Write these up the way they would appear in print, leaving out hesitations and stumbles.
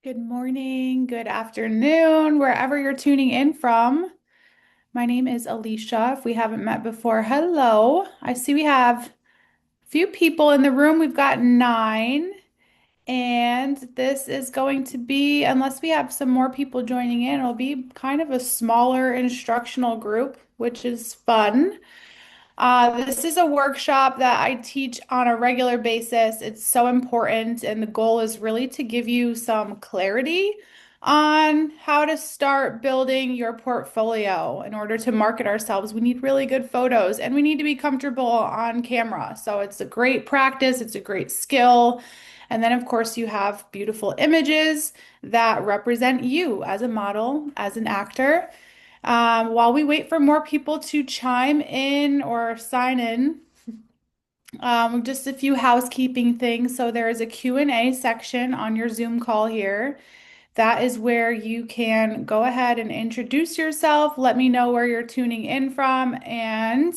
Good morning, good afternoon, wherever you're tuning in from. My name is Alicia. If we haven't met before, hello. I see we have a few people in the room. We've got nine, and this is going to be, unless we have some more people joining in, it'll be kind of a smaller instructional group, which is fun. This is a workshop that I teach on a regular basis. It's so important, and the goal is really to give you some clarity on how to start building your portfolio. In order to market ourselves, we need really good photos and we need to be comfortable on camera. So it's a great practice, it's a great skill. And then, of course, you have beautiful images that represent you as a model, as an actor. While we wait for more people to chime in or sign in, just a few housekeeping things. So there is a Q&A section on your Zoom call here. That is where you can go ahead and introduce yourself, let me know where you're tuning in from, and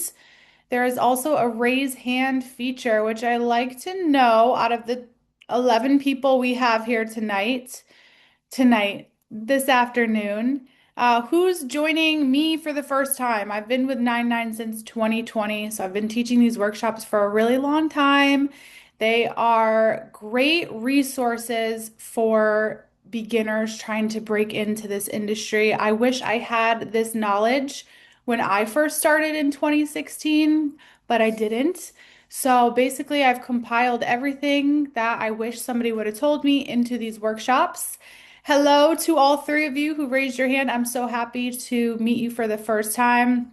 there is also a raise hand feature, which I like to know out of the 11 people we have here this afternoon. Who's joining me for the first time? I've been with 99 since 2020, so I've been teaching these workshops for a really long time. They are great resources for beginners trying to break into this industry. I wish I had this knowledge when I first started in 2016, but I didn't. So basically, I've compiled everything that I wish somebody would have told me into these workshops. Hello to all three of you who raised your hand. I'm so happy to meet you for the first time.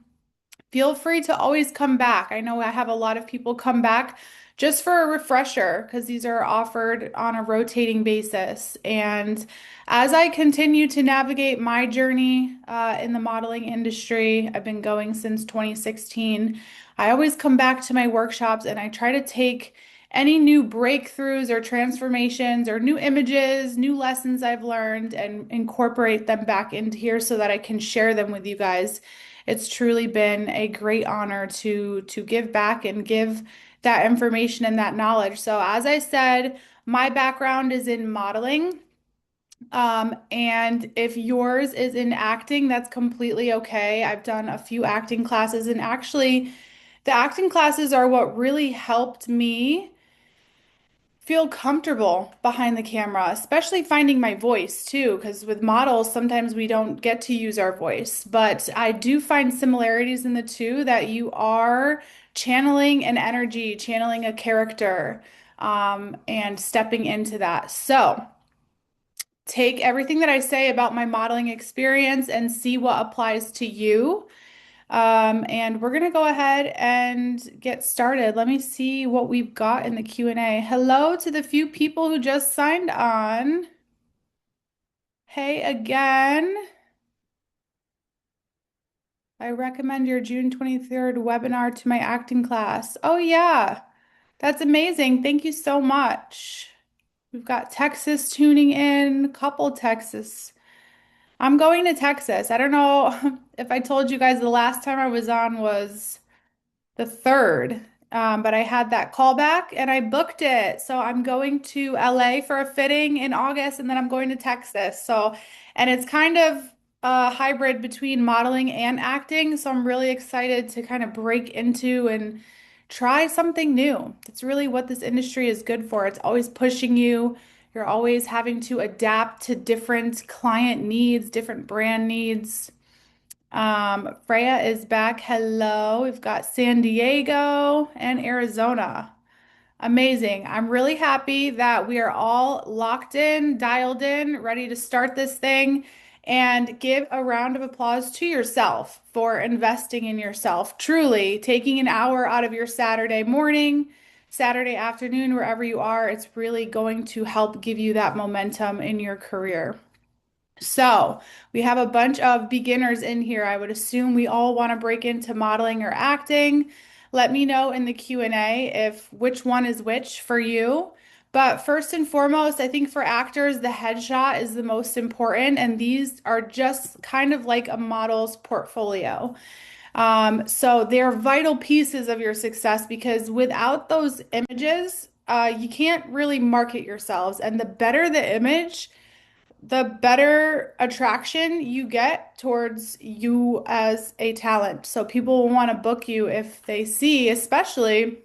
Feel free to always come back. I know I have a lot of people come back just for a refresher because these are offered on a rotating basis. And as I continue to navigate my journey in the modeling industry, I've been going since 2016. I always come back to my workshops and I try to take any new breakthroughs or transformations or new images, new lessons I've learned, and incorporate them back into here so that I can share them with you guys. It's truly been a great honor to give back and give that information and that knowledge. So as I said, my background is in modeling. And if yours is in acting, that's completely okay. I've done a few acting classes, and actually, the acting classes are what really helped me feel comfortable behind the camera, especially finding my voice too, because with models, sometimes we don't get to use our voice. But I do find similarities in the two that you are channeling an energy, channeling a character, and stepping into that. So take everything that I say about my modeling experience and see what applies to you. And we're gonna go ahead and get started. Let me see what we've got in the Q&A. Hello to the few people who just signed on. Hey again. I recommend your June 23rd webinar to my acting class. Oh yeah, that's amazing. Thank you so much. We've got Texas tuning in, couple Texas. I'm going to Texas. I don't know if I told you guys the last time I was on was the third. But I had that call back and I booked it. So I'm going to LA for a fitting in August and then I'm going to Texas. So, and it's kind of a hybrid between modeling and acting. So I'm really excited to kind of break into and try something new. It's really what this industry is good for. It's always pushing you. You're always having to adapt to different client needs, different brand needs. Freya is back. Hello. We've got San Diego and Arizona. Amazing. I'm really happy that we are all locked in, dialed in, ready to start this thing and give a round of applause to yourself for investing in yourself. Truly taking an hour out of your Saturday morning, Saturday afternoon, wherever you are, it's really going to help give you that momentum in your career. So, we have a bunch of beginners in here. I would assume we all want to break into modeling or acting. Let me know in the Q&A if which one is which for you. But first and foremost, I think for actors, the headshot is the most important, and these are just kind of like a model's portfolio. So they're vital pieces of your success because without those images, you can't really market yourselves. And the better the image, the better attraction you get towards you as a talent. So people will want to book you if they see, especially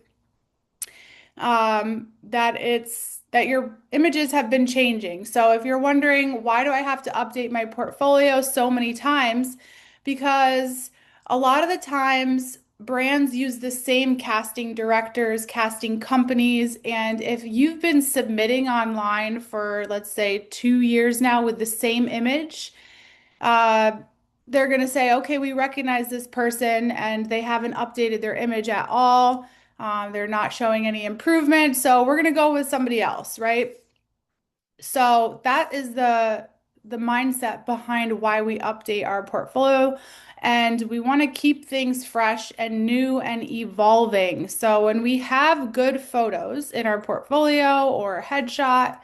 that your images have been changing. So if you're wondering, why do I have to update my portfolio so many times? Because a lot of the times brands use the same casting directors, casting companies, and if you've been submitting online for, let's say, 2 years now with the same image, uh, they're going to say, okay, we recognize this person and they haven't updated their image at all. They're not showing any improvement. So we're going to go with somebody else, right? So that is the mindset behind why we update our portfolio. And we want to keep things fresh and new and evolving. So when we have good photos in our portfolio or headshot,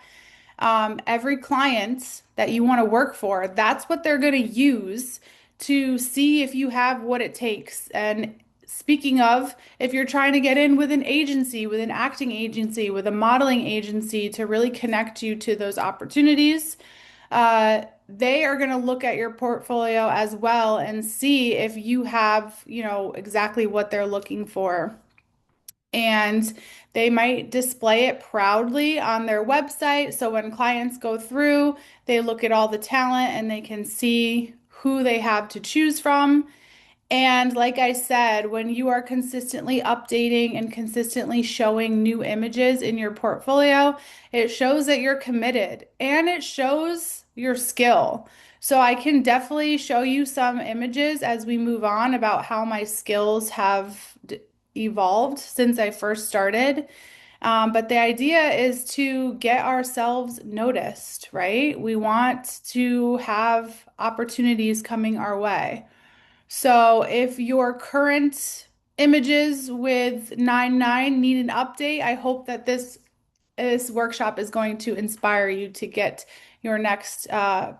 every client that you want to work for, that's what they're going to use to see if you have what it takes. And speaking of, if you're trying to get in with an agency, with an acting agency, with a modeling agency to really connect you to those opportunities, they are going to look at your portfolio as well and see if you have, exactly what they're looking for. And they might display it proudly on their website. So when clients go through, they look at all the talent and they can see who they have to choose from. And like I said, when you are consistently updating and consistently showing new images in your portfolio, it shows that you're committed and it shows your skill. So I can definitely show you some images as we move on about how my skills have evolved since I first started. But the idea is to get ourselves noticed, right? We want to have opportunities coming our way. So if your current images with 99 need an update, I hope that this workshop is going to inspire you to get your next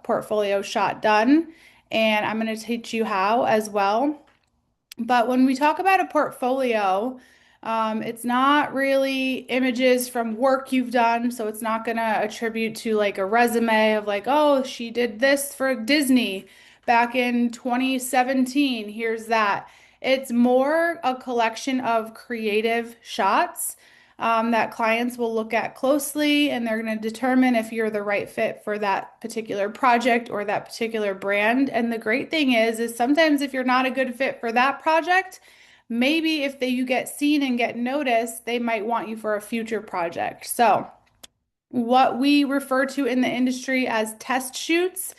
portfolio shot done. And I'm going to teach you how as well. But when we talk about a portfolio, it's not really images from work you've done. So it's not going to attribute to like a resume of like, oh, she did this for Disney back in 2017. Here's that. It's more a collection of creative shots that clients will look at closely and they're going to determine if you're the right fit for that particular project or that particular brand. And the great thing is sometimes if you're not a good fit for that project, maybe if you get seen and get noticed, they might want you for a future project. So, what we refer to in the industry as test shoots.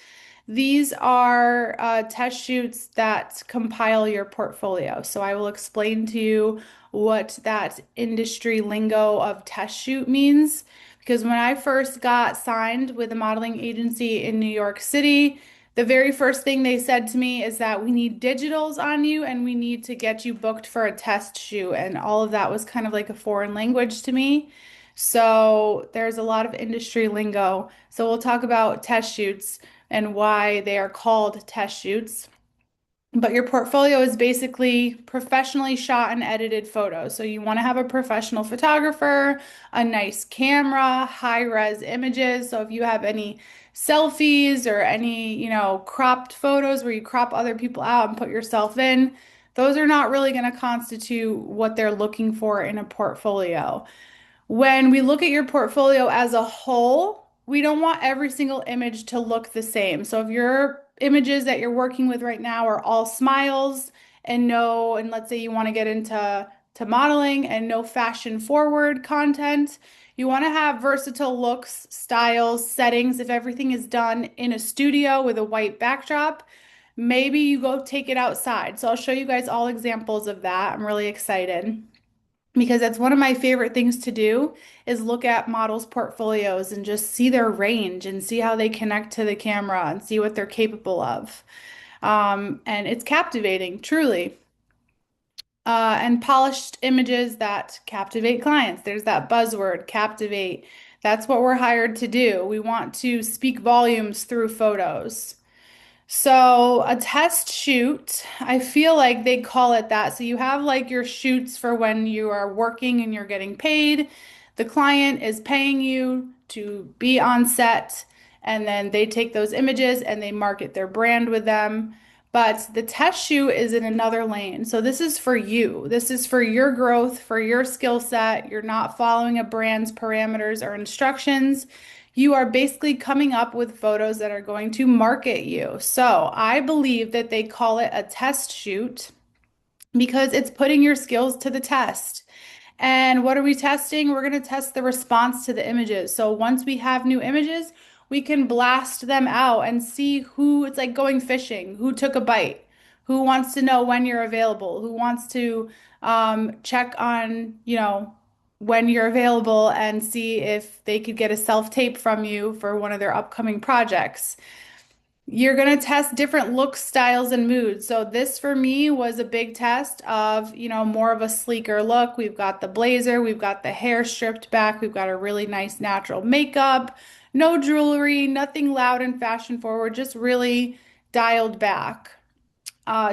These are test shoots that compile your portfolio. So I will explain to you what that industry lingo of test shoot means. Because when I first got signed with a modeling agency in New York City, the very first thing they said to me is that we need digitals on you and we need to get you booked for a test shoot. And all of that was kind of like a foreign language to me. So there's a lot of industry lingo. So we'll talk about test shoots and why they are called test shoots. But your portfolio is basically professionally shot and edited photos. So you want to have a professional photographer, a nice camera, high-res images. So if you have any selfies or any, cropped photos where you crop other people out and put yourself in, those are not really going to constitute what they're looking for in a portfolio. When we look at your portfolio as a whole, we don't want every single image to look the same. So if your images that you're working with right now are all smiles and let's say you want to get into modeling and no fashion forward content, you want to have versatile looks, styles, settings. If everything is done in a studio with a white backdrop, maybe you go take it outside. So I'll show you guys all examples of that. I'm really excited because that's one of my favorite things to do is look at models' portfolios and just see their range and see how they connect to the camera and see what they're capable of. And it's captivating, truly. And polished images that captivate clients. There's that buzzword, captivate. That's what we're hired to do. We want to speak volumes through photos. So, a test shoot, I feel like they call it that. So, you have like your shoots for when you are working and you're getting paid. The client is paying you to be on set and then they take those images and they market their brand with them. But the test shoot is in another lane. So this is for you. This is for your growth, for your skill set. You're not following a brand's parameters or instructions. You are basically coming up with photos that are going to market you. So I believe that they call it a test shoot because it's putting your skills to the test. And what are we testing? We're going to test the response to the images. So once we have new images, we can blast them out and see who, it's like going fishing, who took a bite, who wants to know when you're available, who wants to check on, when you're available and see if they could get a self-tape from you for one of their upcoming projects. You're going to test different looks, styles, and moods. So this for me was a big test of, more of a sleeker look. We've got the blazer, we've got the hair stripped back, we've got a really nice natural makeup, no jewelry, nothing loud and fashion forward, just really dialed back.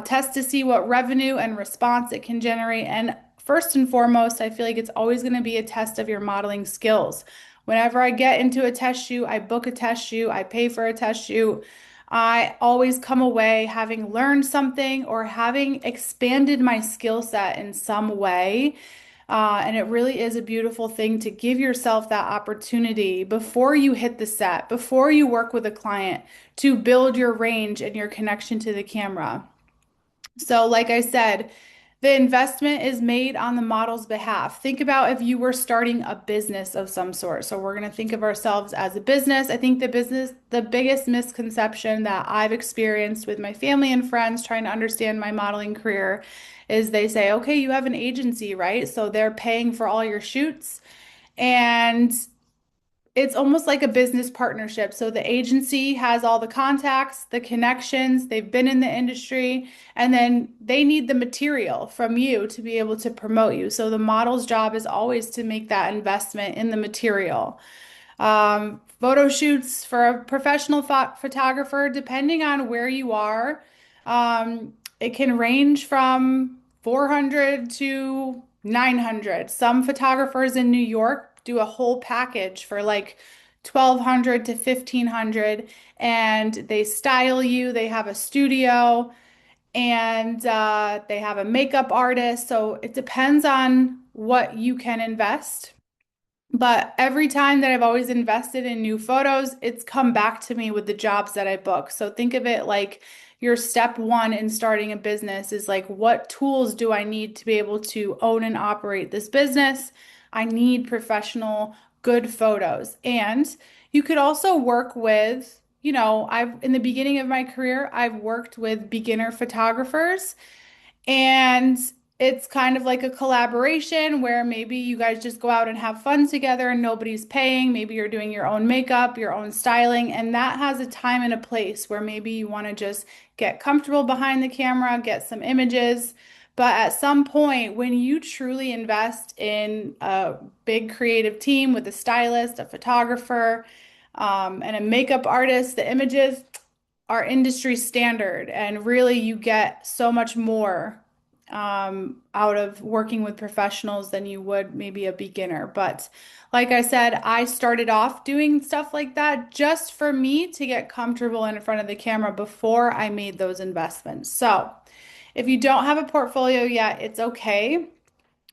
Test to see what revenue and response it can generate. And first and foremost, I feel like it's always going to be a test of your modeling skills. Whenever I get into a test shoot, I book a test shoot, I pay for a test shoot. I always come away having learned something or having expanded my skill set in some way. And it really is a beautiful thing to give yourself that opportunity before you hit the set, before you work with a client, to build your range and your connection to the camera. So, like I said, the investment is made on the model's behalf. Think about if you were starting a business of some sort. So, we're going to think of ourselves as a business. I think the biggest misconception that I've experienced with my family and friends trying to understand my modeling career is they say, okay, you have an agency, right? So, they're paying for all your shoots. And it's almost like a business partnership. So the agency has all the contacts, the connections, they've been in the industry, and then they need the material from you to be able to promote you. So the model's job is always to make that investment in the material. Photo shoots for a professional photographer, depending on where you are, it can range from 400 to 900. Some photographers in New York do a whole package for like 1200 to 1500, and they style you. They have a studio and they have a makeup artist. So it depends on what you can invest. But every time that I've always invested in new photos, it's come back to me with the jobs that I book. So think of it like your step one in starting a business is like, what tools do I need to be able to own and operate this business? I need professional, good photos. And you could also work with, in the beginning of my career, I've worked with beginner photographers. And it's kind of like a collaboration where maybe you guys just go out and have fun together and nobody's paying. Maybe you're doing your own makeup, your own styling, and that has a time and a place where maybe you want to just get comfortable behind the camera, get some images. But at some point, when you truly invest in a big creative team with a stylist, a photographer, and a makeup artist, the images are industry standard, and really you get so much more out of working with professionals than you would maybe a beginner. But like I said, I started off doing stuff like that just for me to get comfortable in front of the camera before I made those investments. So if you don't have a portfolio yet, it's okay.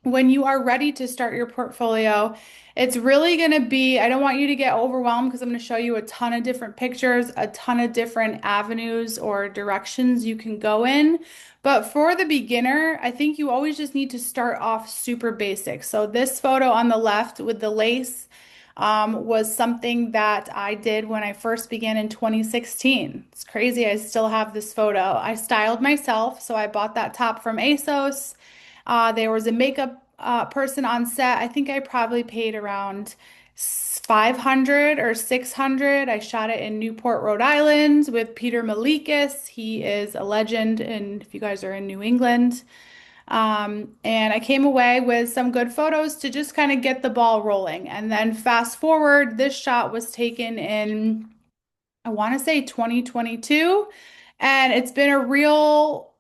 When you are ready to start your portfolio, it's really going to be, I don't want you to get overwhelmed because I'm going to show you a ton of different pictures, a ton of different avenues or directions you can go in. But for the beginner, I think you always just need to start off super basic. So this photo on the left with the lace was something that I did when I first began in 2016. It's crazy. I still have this photo. I styled myself, so I bought that top from ASOS. There was a makeup person on set. I think I probably paid around 500 or 600. I shot it in Newport, Rhode Island with Peter Malikis. He is a legend, and if you guys are in New England. And I came away with some good photos to just kind of get the ball rolling. And then fast forward, this shot was taken in, I want to say 2022, and it's been a real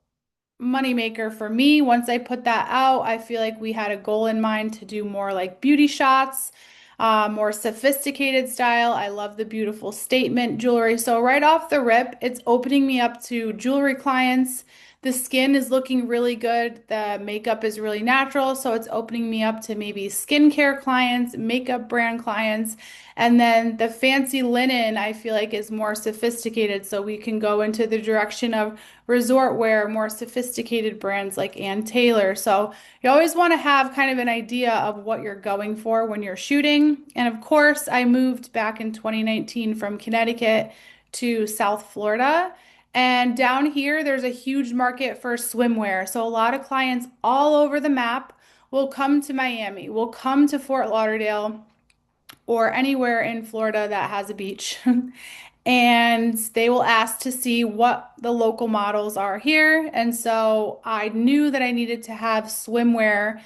moneymaker for me. Once I put that out, I feel like we had a goal in mind to do more like beauty shots. more sophisticated style. I love the beautiful statement jewelry. So right off the rip, it's opening me up to jewelry clients. The skin is looking really good. The makeup is really natural. So it's opening me up to maybe skincare clients, makeup brand clients. And then the fancy linen, I feel like is more sophisticated. So we can go into the direction of resort wear, more sophisticated brands like Ann Taylor. So you always want to have kind of an idea of what you're going for when you're shooting. And of course, I moved back in 2019 from Connecticut to South Florida. And down here, there's a huge market for swimwear. So a lot of clients all over the map will come to Miami, will come to Fort Lauderdale or anywhere in Florida that has a beach. And they will ask to see what the local models are here. And so I knew that I needed to have swimwear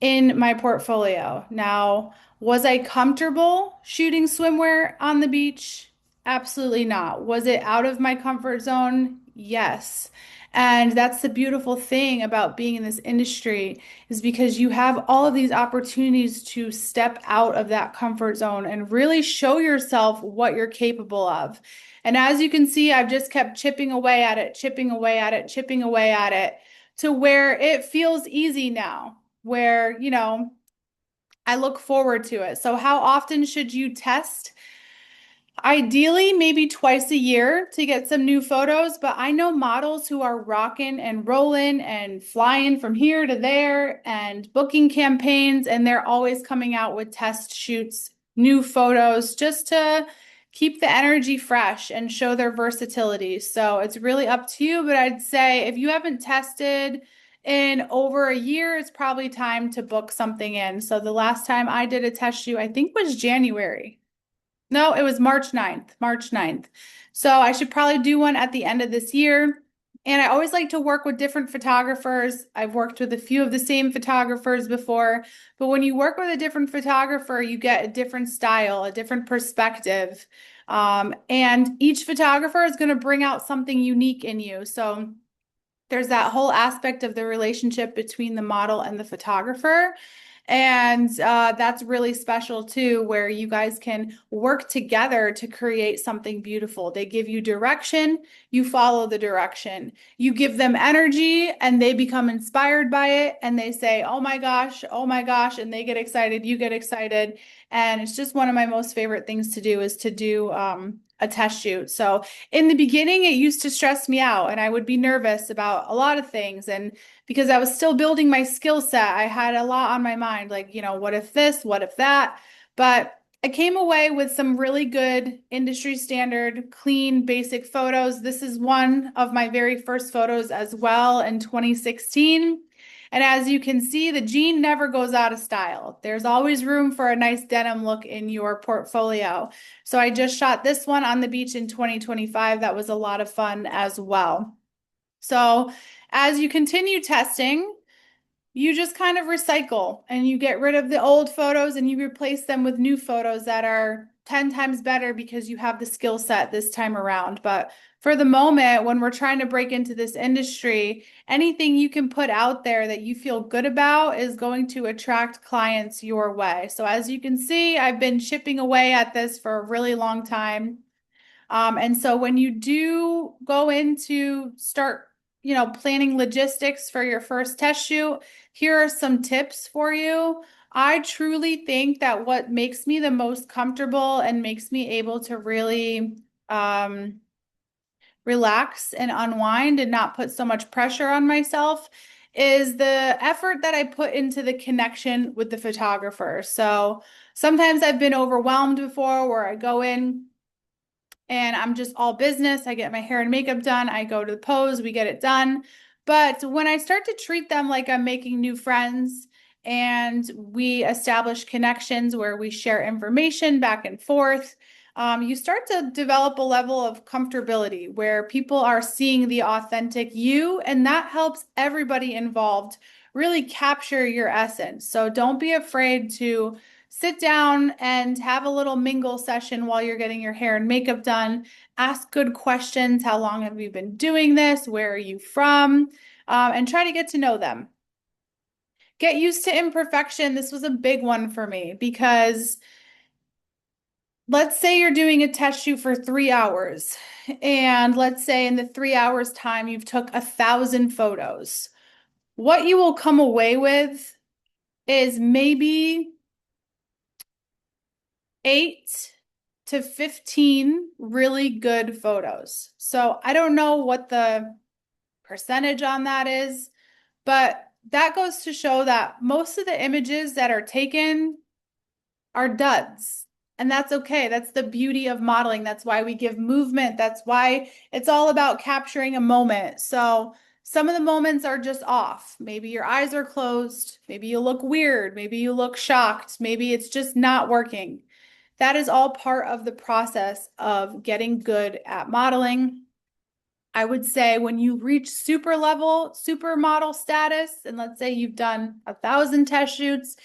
in my portfolio. Now, was I comfortable shooting swimwear on the beach? Absolutely not. Was it out of my comfort zone? Yes. And that's the beautiful thing about being in this industry is because you have all of these opportunities to step out of that comfort zone and really show yourself what you're capable of. And as you can see, I've just kept chipping away at it, chipping away at it, chipping away at it to where it feels easy now where, I look forward to it. So, how often should you test? Ideally, maybe twice a year to get some new photos, but I know models who are rocking and rolling and flying from here to there and booking campaigns, and they're always coming out with test shoots, new photos, just to keep the energy fresh and show their versatility. So it's really up to you, but I'd say if you haven't tested in over a year, it's probably time to book something in. So the last time I did a test shoot, I think was January. No, it was March 9th, March 9th. So I should probably do one at the end of this year. And I always like to work with different photographers. I've worked with a few of the same photographers before, but when you work with a different photographer, you get a different style, a different perspective. And each photographer is going to bring out something unique in you. So there's that whole aspect of the relationship between the model and the photographer. And that's really special too, where you guys can work together to create something beautiful. They give you direction, you follow the direction. You give them energy and they become inspired by it and they say, oh my gosh, and they get excited, you get excited. And it's just one of my most favorite things to do is to do a test shoot. So in the beginning, it used to stress me out and I would be nervous about a lot of things. And because I was still building my skill set, I had a lot on my mind, like, what if this, what if that? But I came away with some really good industry standard, clean, basic photos. This is one of my very first photos as well in 2016. And as you can see, the jean never goes out of style. There's always room for a nice denim look in your portfolio. So I just shot this one on the beach in 2025. That was a lot of fun as well. So as you continue testing, you just kind of recycle and you get rid of the old photos and you replace them with new photos that are 10 times better because you have the skill set this time around. But for the moment, when we're trying to break into this industry, anything you can put out there that you feel good about is going to attract clients your way. So as you can see, I've been chipping away at this for a really long time. And so when you do go into start, planning logistics for your first test shoot, here are some tips for you. I truly think that what makes me the most comfortable and makes me able to really relax and unwind and not put so much pressure on myself is the effort that I put into the connection with the photographer. So sometimes I've been overwhelmed before where I go in and I'm just all business. I get my hair and makeup done. I go to the pose, we get it done. But when I start to treat them like I'm making new friends and we establish connections where we share information back and forth, you start to develop a level of comfortability where people are seeing the authentic you, and that helps everybody involved really capture your essence. So don't be afraid to sit down and have a little mingle session while you're getting your hair and makeup done. Ask good questions. How long have you been doing this? Where are you from? And try to get to know them. Get used to imperfection. This was a big one for me because let's say you're doing a test shoot for 3 hours, and let's say in the 3 hours time, you've took 1,000 photos. What you will come away with is maybe 8 to 15 really good photos. So I don't know what the percentage on that is, but that goes to show that most of the images that are taken are duds. And that's okay. That's the beauty of modeling. That's why we give movement. That's why it's all about capturing a moment. So some of the moments are just off. Maybe your eyes are closed. Maybe you look weird. Maybe you look shocked. Maybe it's just not working. That is all part of the process of getting good at modeling. I would say when you reach super level, supermodel status, and let's say you've done 1,000 test shoots,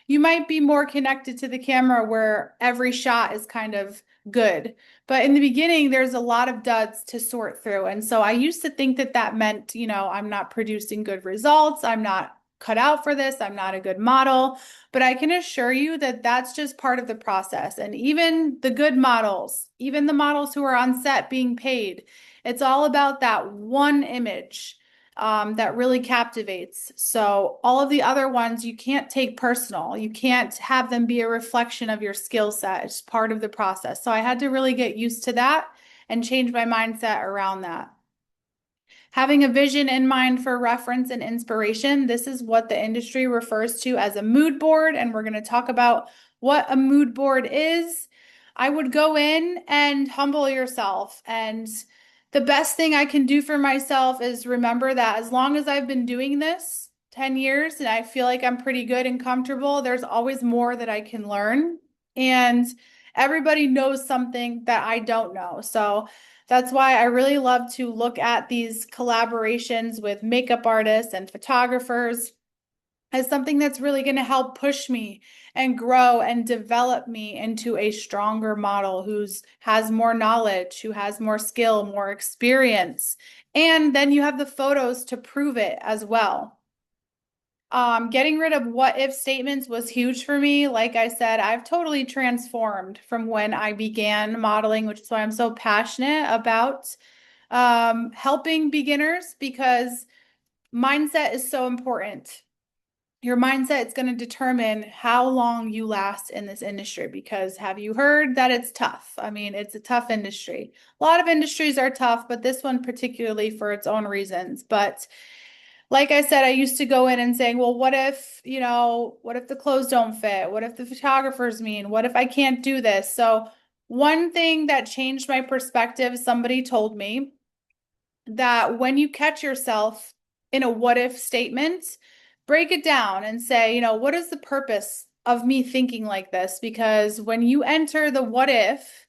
you might be more connected to the camera where every shot is kind of good. But in the beginning, there's a lot of duds to sort through. And so I used to think that that meant, I'm not producing good results. I'm not cut out for this. I'm not a good model. But I can assure you that that's just part of the process. And even the good models, even the models who are on set being paid, it's all about that one image that really captivates. So all of the other ones you can't take personal. You can't have them be a reflection of your skill set. It's part of the process. So I had to really get used to that and change my mindset around that. Having a vision in mind for reference and inspiration, this is what the industry refers to as a mood board, and we're going to talk about what a mood board is. I would go in and humble yourself. And the best thing I can do for myself is remember that as long as I've been doing this 10 years and I feel like I'm pretty good and comfortable, there's always more that I can learn. And everybody knows something that I don't know. So that's why I really love to look at these collaborations with makeup artists and photographers as something that's really going to help push me and grow and develop me into a stronger model who's has more knowledge, who has more skill, more experience. And then you have the photos to prove it as well. Getting rid of what if statements was huge for me. Like I said, I've totally transformed from when I began modeling, which is why I'm so passionate about helping beginners because mindset is so important. Your mindset is going to determine how long you last in this industry because have you heard that it's tough? I mean, it's a tough industry. A lot of industries are tough, but this one particularly for its own reasons. But like I said, I used to go in and saying, well, what if the clothes don't fit? What if the photographers mean? What if I can't do this? So one thing that changed my perspective, somebody told me that when you catch yourself in a what if statement, break it down and say, what is the purpose of me thinking like this? Because when you enter the what if,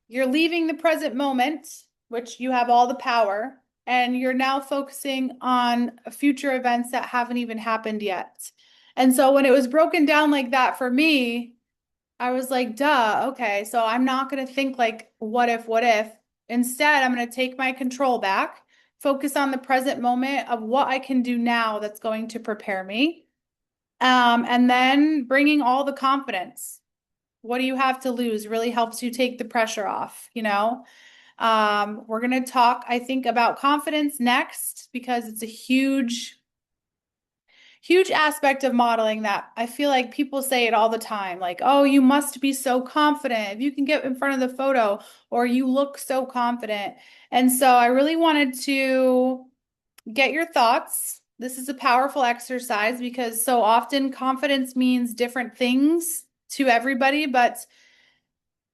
you're leaving the present moment, which you have all the power, and you're now focusing on future events that haven't even happened yet. And so when it was broken down like that for me, I was like, duh, okay, so I'm not going to think like, what if, what if? Instead, I'm going to take my control back, focus on the present moment of what I can do now that's going to prepare me. And then bringing all the confidence. What do you have to lose really helps you take the pressure off. We're going to talk, I think, about confidence next because it's a huge, huge aspect of modeling that I feel like people say it all the time. Like, oh, you must be so confident if you can get in front of the photo or you look so confident. And so I really wanted to get your thoughts. This is a powerful exercise because so often confidence means different things to everybody, but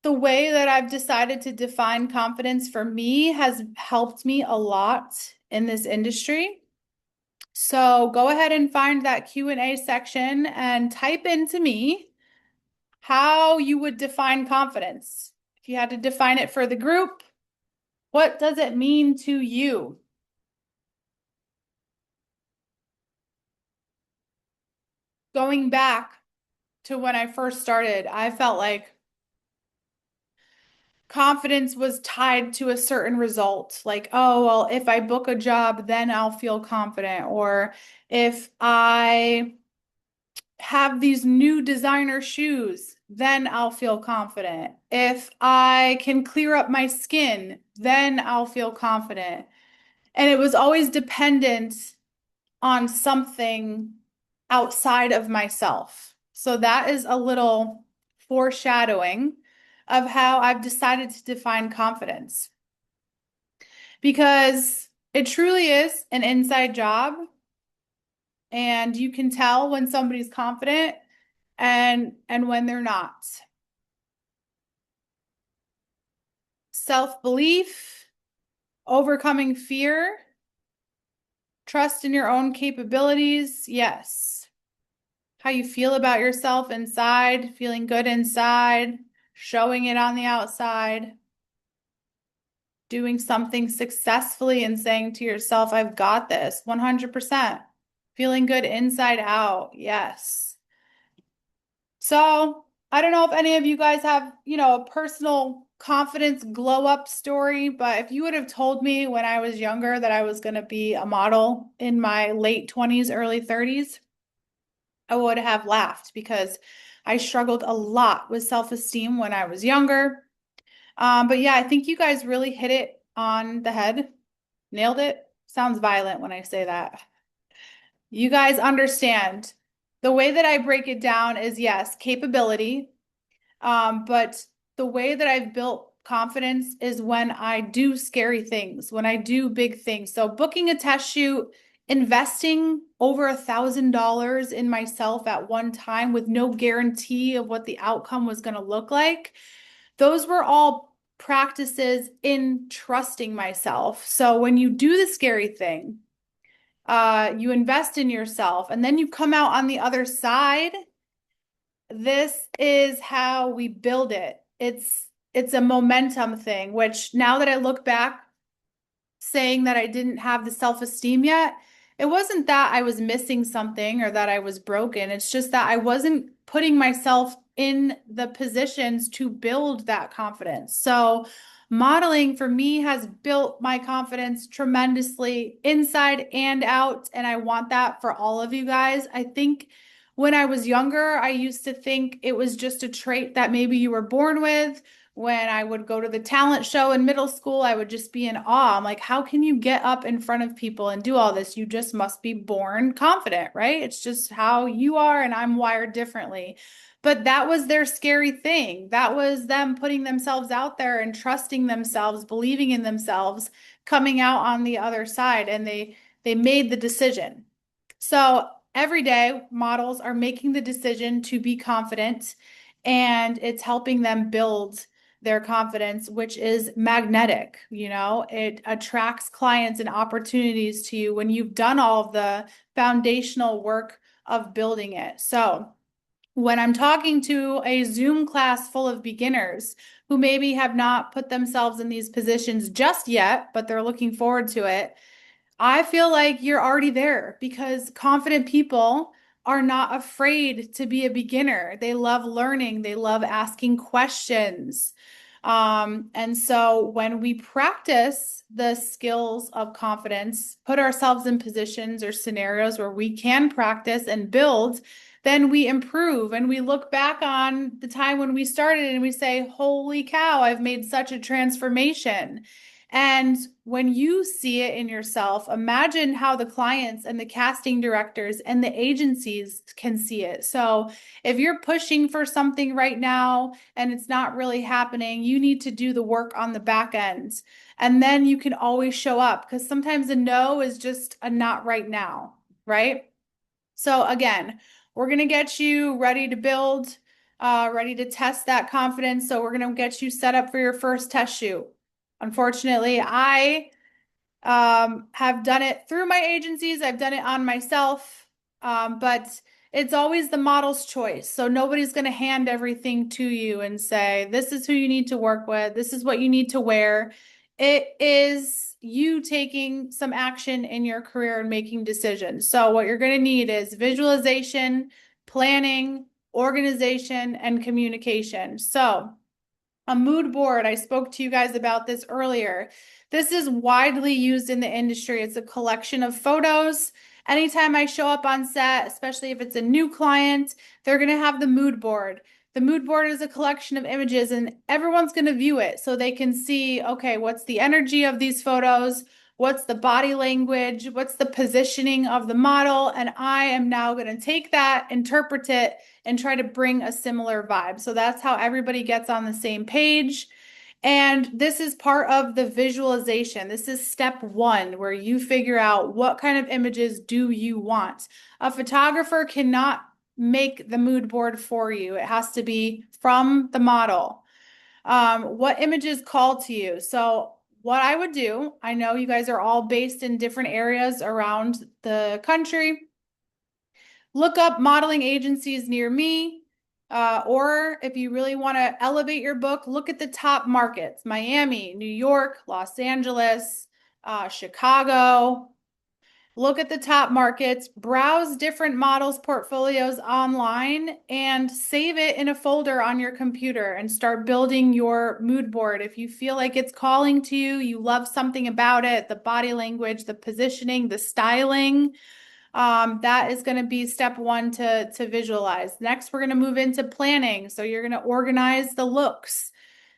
the way that I've decided to define confidence for me has helped me a lot in this industry. So go ahead and find that Q&A section and type into me how you would define confidence. If you had to define it for the group, what does it mean to you? Going back to when I first started, I felt like confidence was tied to a certain result. Like, oh, well, if I book a job, then I'll feel confident. Or if I have these new designer shoes, then I'll feel confident. If I can clear up my skin, then I'll feel confident. And it was always dependent on something outside of myself. So that is a little foreshadowing of how I've decided to define confidence because it truly is an inside job, and you can tell when somebody's confident and when they're not. Self-belief, overcoming fear, trust in your own capabilities, yes. How you feel about yourself inside, feeling good inside, showing it on the outside, doing something successfully and saying to yourself, I've got this, 100%. Feeling good inside out, yes. So, I don't know if any of you guys have, a personal confidence glow up story, but if you would have told me when I was younger that I was going to be a model in my late 20s, early 30s, I would have laughed because I struggled a lot with self-esteem when I was younger. But yeah, I think you guys really hit it on the head. Nailed it. Sounds violent when I say that. You guys understand. The way that I break it down is yes, capability. But the way that I've built confidence is when I do scary things, when I do big things. So booking a test shoot, investing over $1,000 in myself at one time with no guarantee of what the outcome was going to look like. Those were all practices in trusting myself. So when you do the scary thing, you invest in yourself, and then you come out on the other side. This is how we build it. It's a momentum thing, which now that I look back, saying that I didn't have the self-esteem yet, it wasn't that I was missing something or that I was broken. It's just that I wasn't putting myself in the positions to build that confidence. So, modeling for me has built my confidence tremendously inside and out, and I want that for all of you guys. I think when I was younger, I used to think it was just a trait that maybe you were born with. When I would go to the talent show in middle school, I would just be in awe. I'm like, how can you get up in front of people and do all this? You just must be born confident, right? It's just how you are, and I'm wired differently. But that was their scary thing. That was them putting themselves out there and trusting themselves, believing in themselves, coming out on the other side, and they made the decision. So every day, models are making the decision to be confident, and it's helping them build their confidence, which is magnetic. It attracts clients and opportunities to you when you've done all of the foundational work of building it. So, when I'm talking to a Zoom class full of beginners who maybe have not put themselves in these positions just yet, but they're looking forward to it, I feel like you're already there because confident people are not afraid to be a beginner. They love learning, they love asking questions. And so when we practice the skills of confidence, put ourselves in positions or scenarios where we can practice and build, then we improve and we look back on the time when we started and we say, holy cow, I've made such a transformation. And when you see it in yourself, imagine how the clients and the casting directors and the agencies can see it. So if you're pushing for something right now and it's not really happening, you need to do the work on the back end. And then you can always show up because sometimes a no is just a not right now, right? So again, we're going to get you ready to build, ready to test that confidence. So we're going to get you set up for your first test shoot. Unfortunately, I have done it through my agencies. I've done it on myself, but it's always the model's choice. So nobody's going to hand everything to you and say, this is who you need to work with. This is what you need to wear. It is you taking some action in your career and making decisions. So what you're going to need is visualization, planning, organization, and communication. So a mood board, I spoke to you guys about this earlier. This is widely used in the industry. It's a collection of photos Anytime I show up on set, especially if it's a new client, they're going to have the mood board. The mood board is a collection of images and everyone's going to view it so they can see, okay, what's the energy of these photos? What's the body language? What's the positioning of the model? And I am now going to take that, interpret it, and try to bring a similar vibe. So that's how everybody gets on the same page. And this is part of the visualization. This is step one, where you figure out what kind of images do you want. A photographer cannot make the mood board for you. It has to be from the model. What images call to you? So what I would do, I know you guys are all based in different areas around the country. Look up modeling agencies near me. Or if you really want to elevate your book, look at the top markets: Miami, New York, Los Angeles, Chicago. Look at the top markets, browse different models' portfolios online, and save it in a folder on your computer and start building your mood board. If you feel like it's calling to you, you love something about it, the body language, the positioning, the styling, that is going to be step one to visualize. Next, we're going to move into planning. So you're going to organize the looks.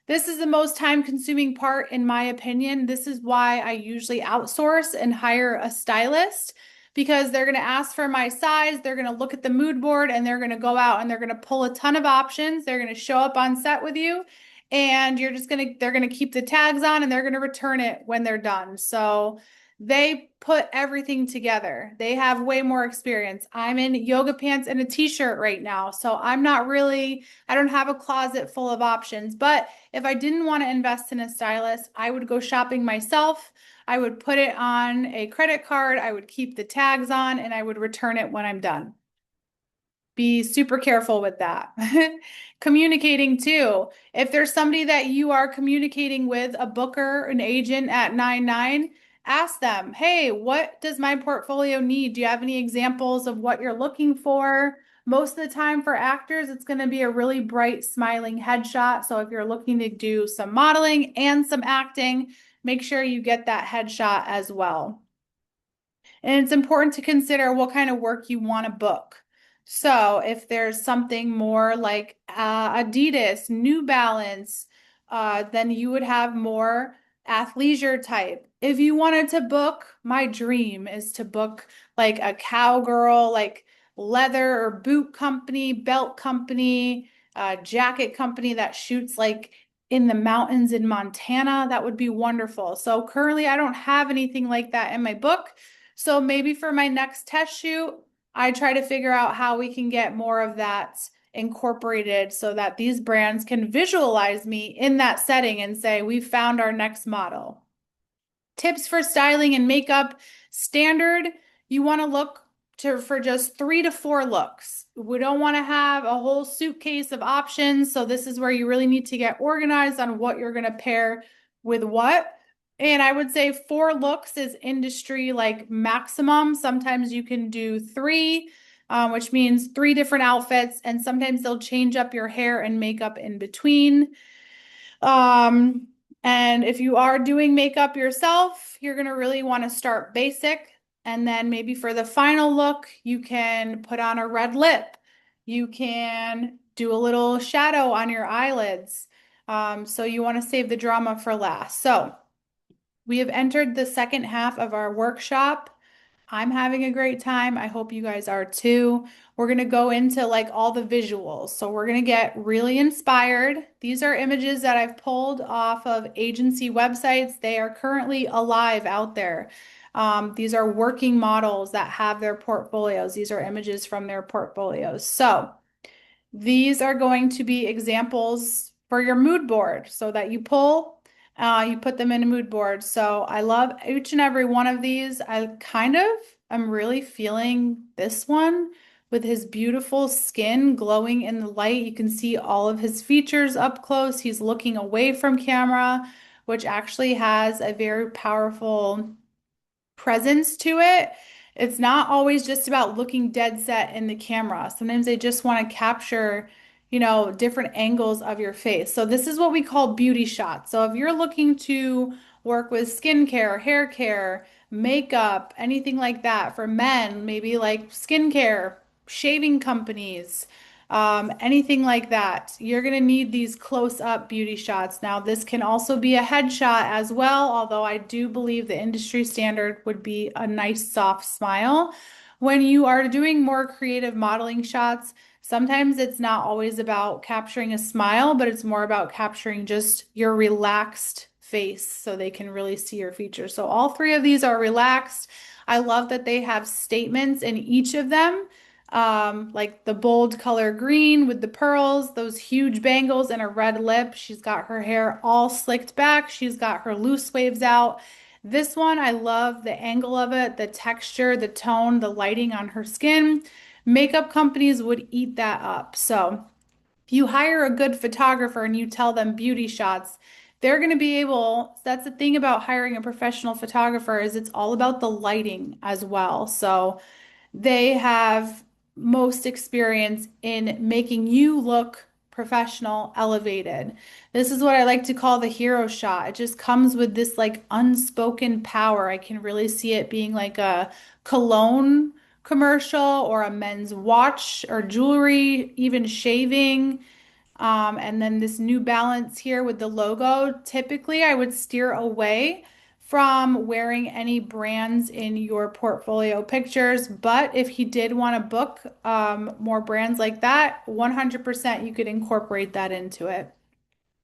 This is the most time-consuming part, in my opinion. This is why I usually outsource and hire a stylist, because they're going to ask for my size, they're going to look at the mood board, and they're going to go out and they're going to pull a ton of options. They're going to show up on set with you, and they're going to keep the tags on and they're going to return it when they're done. So they put everything together. They have way more experience. I'm in yoga pants and a t-shirt right now. So I don't have a closet full of options. But if I didn't want to invest in a stylist, I would go shopping myself. I would put it on a credit card. I would keep the tags on and I would return it when I'm done. Be super careful with that. Communicating too. If there's somebody that you are communicating with, a booker, an agent at 99, ask them, hey, what does my portfolio need? Do you have any examples of what you're looking for? Most of the time for actors, it's going to be a really bright, smiling headshot. So if you're looking to do some modeling and some acting, make sure you get that headshot as well. And it's important to consider what kind of work you want to book. So if there's something more like Adidas, New Balance, then you would have more athleisure type. If you wanted to book, my dream is to book like a cowgirl, like leather or boot company, belt company, jacket company that shoots like in the mountains in Montana. That would be wonderful. So currently I don't have anything like that in my book. So maybe for my next test shoot, I try to figure out how we can get more of that incorporated so that these brands can visualize me in that setting and say, we found our next model. Tips for styling and makeup. Standard, you want to look for just 3 to 4 looks. We don't want to have a whole suitcase of options. So this is where you really need to get organized on what you're going to pair with what. And I would say 4 looks is industry like maximum. Sometimes you can do 3, which means 3 different outfits, and sometimes they'll change up your hair and makeup in between. Um, and if you are doing makeup yourself, you're going to really want to start basic. And then maybe for the final look, you can put on a red lip. You can do a little shadow on your eyelids. So you want to save the drama for last. So we have entered the second half of our workshop. I'm having a great time. I hope you guys are too. We're going to go into like all the visuals. So we're going to get really inspired. These are images that I've pulled off of agency websites. They are currently alive out there. These are working models that have their portfolios. These are images from their portfolios. So these are going to be examples for your mood board so that you put them in a mood board. So I love each and every one of these. I'm really feeling this one with his beautiful skin glowing in the light. You can see all of his features up close. He's looking away from camera, which actually has a very powerful presence to it. It's not always just about looking dead set in the camera. Sometimes they just want to capture, different angles of your face. So this is what we call beauty shots. So if you're looking to work with skincare, hair care, makeup, anything like that for men, maybe like skincare, shaving companies, anything like that. You're going to need these close-up beauty shots. Now, this can also be a headshot as well, although I do believe the industry standard would be a nice soft smile. When you are doing more creative modeling shots, sometimes it's not always about capturing a smile, but it's more about capturing just your relaxed face so they can really see your features. So all three of these are relaxed. I love that they have statements in each of them, like the bold color green with the pearls, those huge bangles, and a red lip. She's got her hair all slicked back. She's got her loose waves out. This one, I love the angle of it, the texture, the tone, the lighting on her skin. Makeup companies would eat that up. So if you hire a good photographer and you tell them beauty shots, they're going to be able, that's the thing about hiring a professional photographer is it's all about the lighting as well. So they have most experience in making you look professional, elevated. This is what I like to call the hero shot. It just comes with this like unspoken power. I can really see it being like a cologne commercial or a men's watch or jewelry, even shaving. And then this New Balance here with the logo. Typically, I would steer away from wearing any brands in your portfolio pictures. But if he did want to book more brands like that, 100% you could incorporate that into it.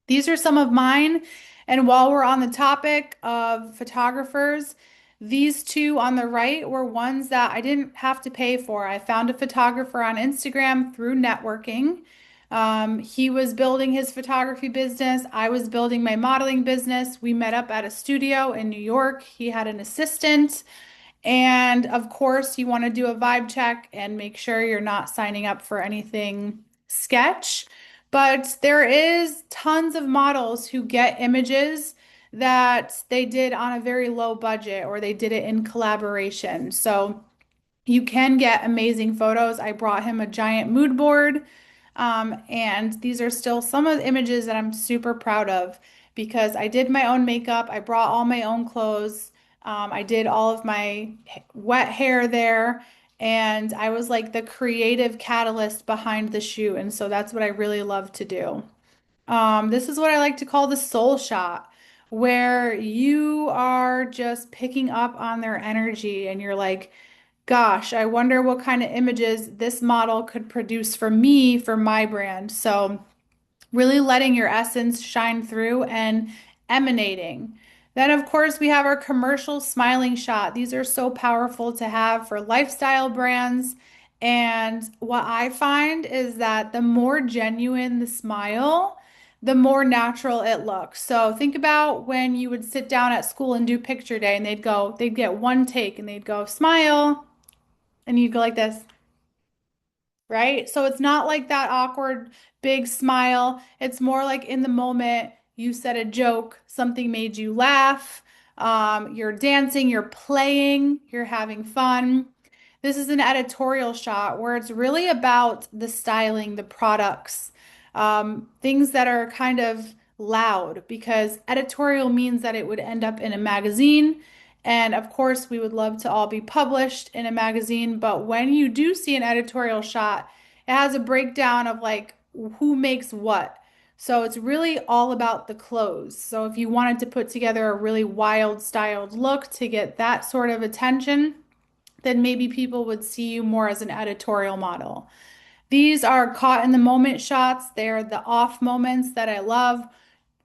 These are some of mine. And while we're on the topic of photographers, these two on the right were ones that I didn't have to pay for. I found a photographer on Instagram through networking. He was building his photography business. I was building my modeling business. We met up at a studio in New York. He had an assistant. And of course, you want to do a vibe check and make sure you're not signing up for anything sketch. But there is tons of models who get images that they did on a very low budget or they did it in collaboration. So you can get amazing photos. I brought him a giant mood board. And these are still some of the images that I'm super proud of because I did my own makeup. I brought all my own clothes. I did all of my wet hair there. And I was like the creative catalyst behind the shoot. And so that's what I really love to do. This is what I like to call the soul shot, where you are just picking up on their energy and you're like, gosh, I wonder what kind of images this model could produce for me for my brand. So, really letting your essence shine through and emanating. Then, of course, we have our commercial smiling shot. These are so powerful to have for lifestyle brands. And what I find is that the more genuine the smile, the more natural it looks. So think about when you would sit down at school and do picture day and they'd get one take and they'd go, smile, and you'd go like this, right? So it's not like that awkward big smile. It's more like in the moment you said a joke, something made you laugh. You're dancing, you're playing, you're having fun. This is an editorial shot where it's really about the styling, the products, things that are kind of loud because editorial means that it would end up in a magazine. And of course, we would love to all be published in a magazine. But when you do see an editorial shot, it has a breakdown of like who makes what. So it's really all about the clothes. So if you wanted to put together a really wild styled look to get that sort of attention, then maybe people would see you more as an editorial model. These are caught in the moment shots. They're the off moments that I love,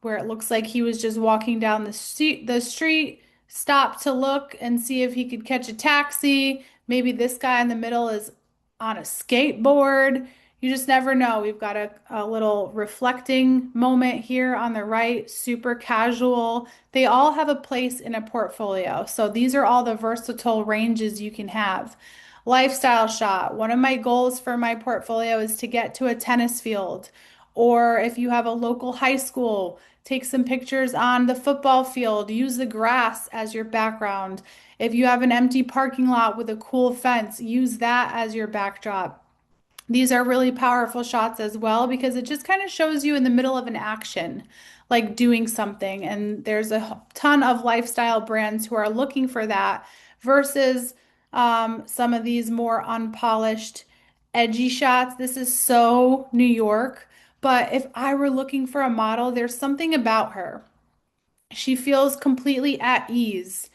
where it looks like he was just walking down the street, stopped to look and see if he could catch a taxi. Maybe this guy in the middle is on a skateboard. You just never know. We've got a little reflecting moment here on the right, super casual. They all have a place in a portfolio. So these are all the versatile ranges you can have. Lifestyle shot. One of my goals for my portfolio is to get to a tennis field. Or if you have a local high school, take some pictures on the football field. Use the grass as your background. If you have an empty parking lot with a cool fence, use that as your backdrop. These are really powerful shots as well because it just kind of shows you in the middle of an action, like doing something. And there's a ton of lifestyle brands who are looking for that versus some of these more unpolished, edgy shots. This is so New York. But if I were looking for a model, there's something about her. She feels completely at ease.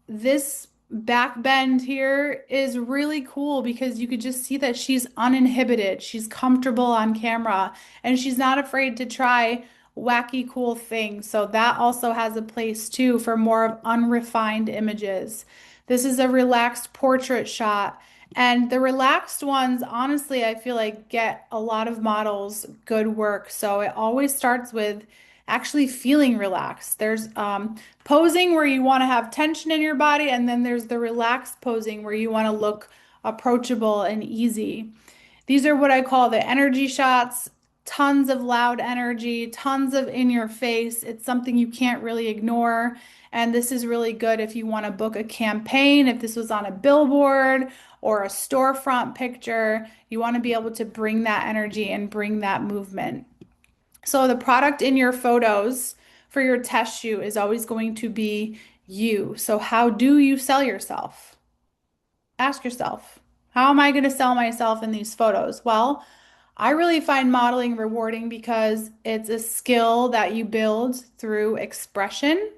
This back bend here is really cool because you could just see that she's uninhibited. She's comfortable on camera and she's not afraid to try wacky, cool things. So that also has a place too for more of unrefined images. This is a relaxed portrait shot. And the relaxed ones, honestly, I feel like get a lot of models good work. So it always starts with actually feeling relaxed. There's posing where you want to have tension in your body, and then there's the relaxed posing where you want to look approachable and easy. These are what I call the energy shots. Tons of loud energy, tons of in your face. It's something you can't really ignore. And this is really good if you want to book a campaign, if this was on a billboard or a storefront picture, you want to be able to bring that energy and bring that movement. So the product in your photos for your test shoot is always going to be you. So how do you sell yourself? Ask yourself, how am I going to sell myself in these photos? Well, I really find modeling rewarding because it's a skill that you build through expression.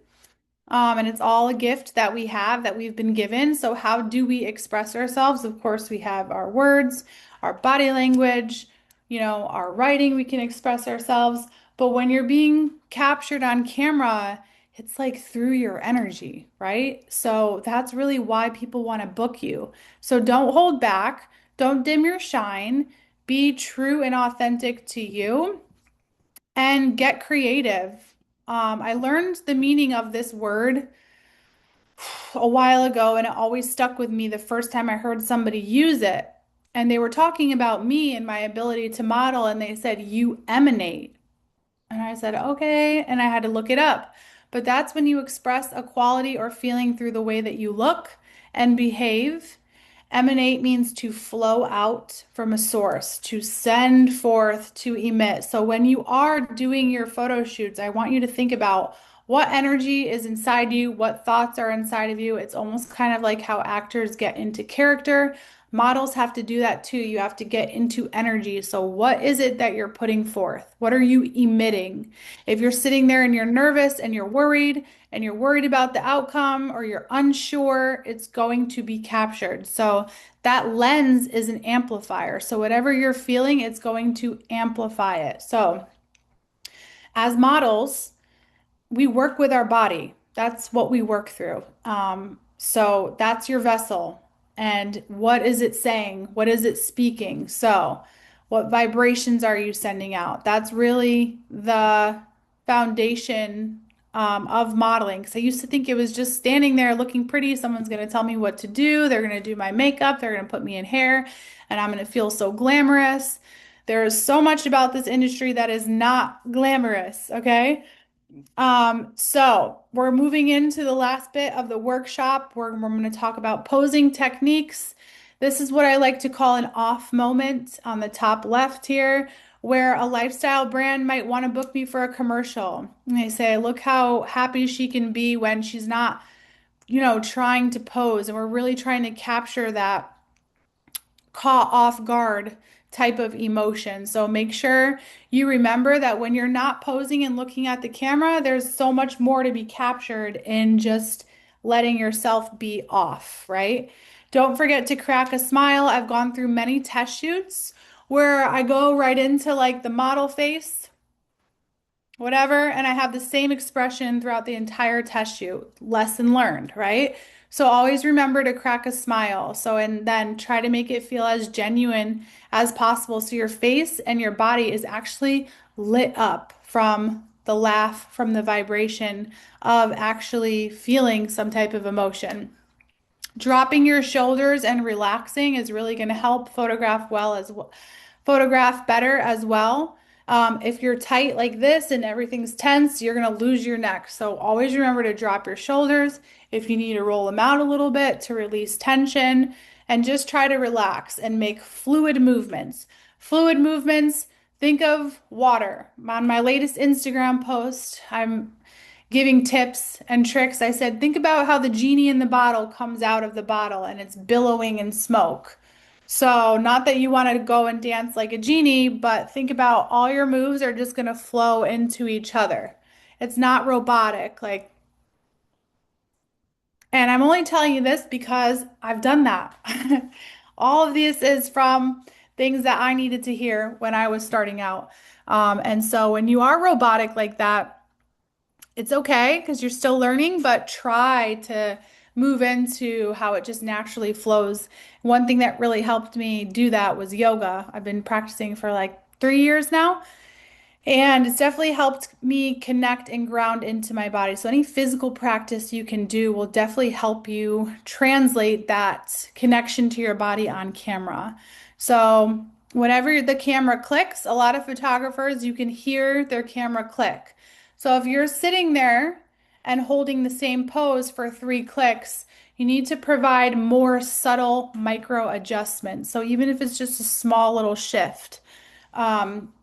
And it's all a gift that we have that we've been given. So, how do we express ourselves? Of course, we have our words, our body language, our writing, we can express ourselves. But when you're being captured on camera, it's like through your energy, right? So, that's really why people want to book you. So, don't hold back, don't dim your shine, be true and authentic to you, and get creative. I learned the meaning of this word a while ago, and it always stuck with me the first time I heard somebody use it. And they were talking about me and my ability to model, and they said, "You emanate." And I said, "Okay." And I had to look it up. But that's when you express a quality or feeling through the way that you look and behave. Emanate means to flow out from a source, to send forth, to emit. So when you are doing your photo shoots, I want you to think about what energy is inside you, what thoughts are inside of you. It's almost kind of like how actors get into character. Models have to do that too. You have to get into energy. So, what is it that you're putting forth? What are you emitting? If you're sitting there and you're nervous and you're worried about the outcome or you're unsure, it's going to be captured. So, that lens is an amplifier. So, whatever you're feeling, it's going to amplify it. So, as models, we work with our body. That's what we work through. So that's your vessel. And what is it saying? What is it speaking? So, what vibrations are you sending out? That's really the foundation of modeling. Because I used to think it was just standing there looking pretty. Someone's going to tell me what to do. They're going to do my makeup. They're going to put me in hair, and I'm going to feel so glamorous. There is so much about this industry that is not glamorous, okay? So we're moving into the last bit of the workshop where we're going to talk about posing techniques. This is what I like to call an off moment on the top left here, where a lifestyle brand might want to book me for a commercial. And they say, look how happy she can be when she's not, trying to pose. And we're really trying to capture that caught off guard type of emotion. So make sure you remember that when you're not posing and looking at the camera, there's so much more to be captured in just letting yourself be off, right? Don't forget to crack a smile. I've gone through many test shoots where I go right into like the model face, whatever, and I have the same expression throughout the entire test shoot. Lesson learned, right? So always remember to crack a smile. So, and then try to make it feel as genuine as possible. So your face and your body is actually lit up from the laugh, from the vibration of actually feeling some type of emotion. Dropping your shoulders and relaxing is really going to help photograph better as well. If you're tight like this and everything's tense, you're going to lose your neck. So always remember to drop your shoulders if you need to roll them out a little bit to release tension. and just try to relax and make fluid movements. Fluid movements, think of water. On my latest Instagram post, I'm giving tips and tricks. I said, think about how the genie in the bottle comes out of the bottle and it's billowing in smoke. So, not that you want to go and dance like a genie, but think about all your moves are just going to flow into each other. It's not robotic. And I'm only telling you this because I've done that. All of this is from things that I needed to hear when I was starting out. And so when you are robotic like that, it's okay because you're still learning, but try to move into how it just naturally flows. One thing that really helped me do that was yoga. I've been practicing for like 3 years now. And it's definitely helped me connect and ground into my body. So, any physical practice you can do will definitely help you translate that connection to your body on camera. So, whenever the camera clicks, a lot of photographers, you can hear their camera click. So, if you're sitting there and holding the same pose for 3 clicks, you need to provide more subtle micro adjustments. So, even if it's just a small little shift.